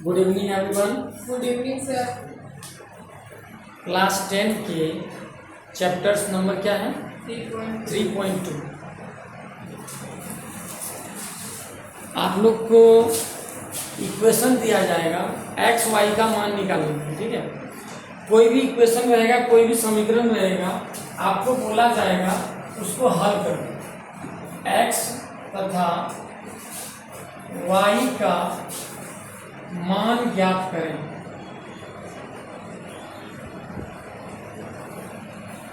Good evening everyone. Good evening sir. Class 10 के chapters number क्या है? 3.2। आप लोग को इक्वेशन दिया जाएगा, एक्स वाई का मान निकालना, ठीक है। कोई भी इक्वेशन रहेगा, कोई भी समीकरण रहेगा, आपको बोला जाएगा उसको हल करो। एक्स तथा वाई का मान ज्ञात करें।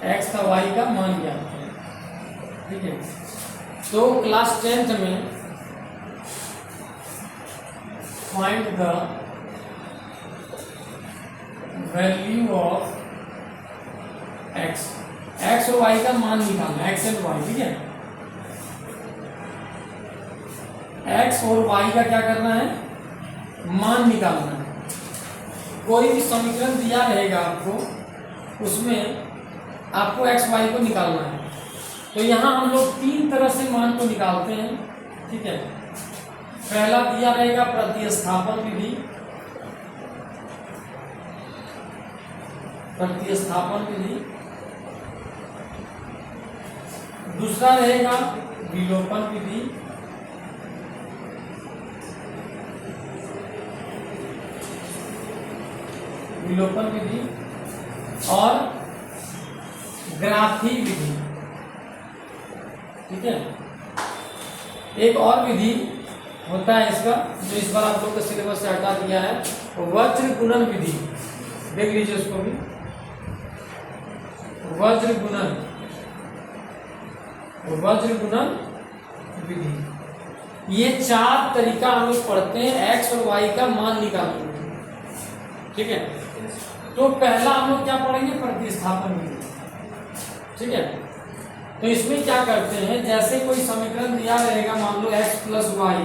एक्स का वाई का मान ज्ञात करें, ठीक है। तो क्लास 10th में find the value of x, x और वाई का मान निकालना, एक्स एंड वाई, ठीक है। एक्स और वाई का क्या करना है? मान निकालना है। कोई भी समीकरण दिया रहेगा आपको, उसमें आपको एक्स वाई को निकालना है। तो यहाँ हम लोग तीन तरह से मान को निकालते हैं, ठीक है। पहला दिया रहेगा प्रतिस्थापन विधि, प्रतिस्थापन विधि। दूसरा रहेगा विलोपन विधि, विलोपन विधि और ग्राफी विधि, ठीक है। एक और विधि होता है इसका, जो इस बार आप लोग के सिलेबस से हटा दिया है, वज्र गुणन विधि। देख लीजिए उसको भी, वज्र गुणन, वज्र गुणन विधि। ये चार तरीका हम लोग पढ़ते हैं एक्स और वाई का मान निकालने के, ठीक है। तो पहला हम लोग क्या पढ़ेंगे? प्रतिस्थापन विधि, ठीक है। तो इसमें क्या करते हैं, जैसे कोई समीकरण दिया रहेगा, मान लो x प्लस वाई,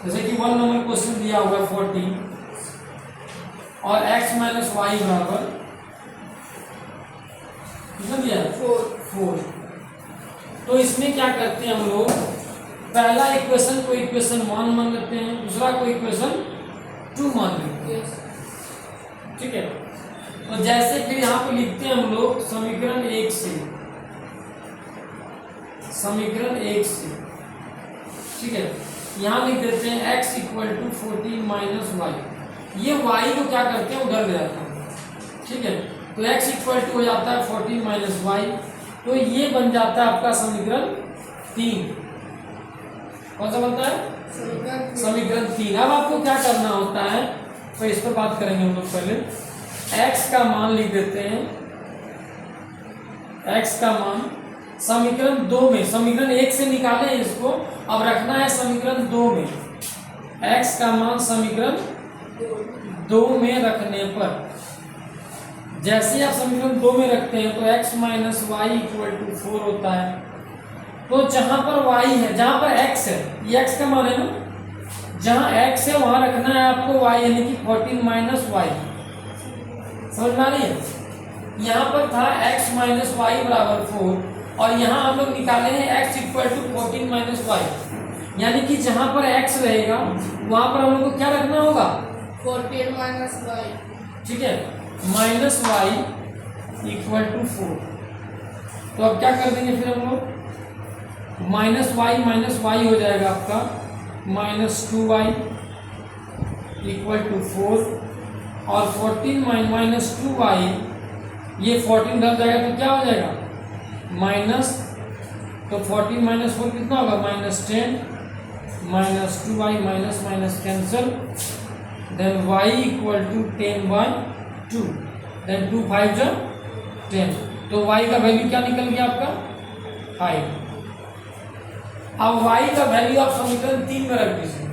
जैसे कि 1 नंबर क्वेश्चन दिया हुआ है 40 और x माइनस वाई बराबर कितना दिया है? 4। तो इसमें क्या करते हैं हम लोग, पहला इक्वेशन को इक्वेशन 1 मान लेते हैं, दूसरा को इक्वेशन 2 मान लेते हैं, ठीक है। तो जैसे फिर यहाँ पे लिखते हैं हम लोग समीकरण 1 से, समीकरण 1 से, ठीक है। यहाँ लिख देते हैं x equal to 14 minus y. ये y को क्या करते हैं, उधर ले जाते हैं, ठीक है। तो x इक्वल टू हो जाता है 14 माइनस वाई। तो ये बन जाता है आपका समीकरण 3। कौन सा बनता है? समीकरण 3। अब आपको क्या करना होता है, तो इस पर बात करेंगे हम लोग। पहले x का मान लिख देते हैं, x का मान समीकरण 2 में, समीकरण 1 से निकाले इसको, अब रखना है समीकरण 2 में। x का मान समीकरण 2 में रखने पर, जैसे आप समीकरण 2 में रखते हैं तो x minus y equal to 4 होता है। तो जहां पर y है, जहां पर x है, ये x का मान है ना, जहां x है वहां रखना है आपको y, यानी कि 14 माइनस वाई। समझ में आ रही है? यहाँ पर था x माइनस वाई बराबर 4 और यहाँ हम लोग निकाले हैं x equal to 14 minus y, यानी कि जहाँ पर x रहेगा वहाँ पर हम लोग को क्या रखना होगा? 14 माइनस वाई, ठीक है, माइनस वाई इक्वल टू 4। तो अब क्या कर देंगे फिर हम लोग, माइनस वाई हो जाएगा आपका माइनस 2y इक्वल टू 4 और 14 माइनस 2y, ये 14 डल जाएगा तो क्या हो जाएगा? माइनस, तो 14 माइनस 4 कितना होगा? Minus 10 minus 2y, minus minus cancel, then y equal to 10/2, then 2 5 जो 10। तो y का वैल्यू क्या निकल गया आपका? 5। अब y का वैल्यू आप समीकरण 3 में रख दीजिए।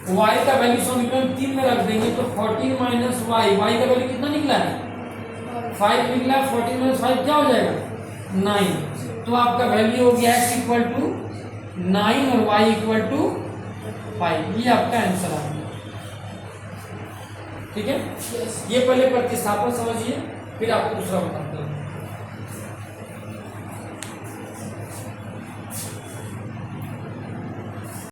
y का वैल्यू समीकरण 3 में रख देंगे तो 14 माइनस वाई, y का वैल्यू कितना निकला है? 5 निकला है। 14 माइनस 5 क्या हो जाएगा? 9। तो आपका वैल्यू हो गया x इक्वल टू 9 और y इक्वल टू 5। ये आपका आंसर आ गया, ठीक है। ये पहले प्रतिस्थापन समझिए, फिर आपको दूसरा बताते हैं।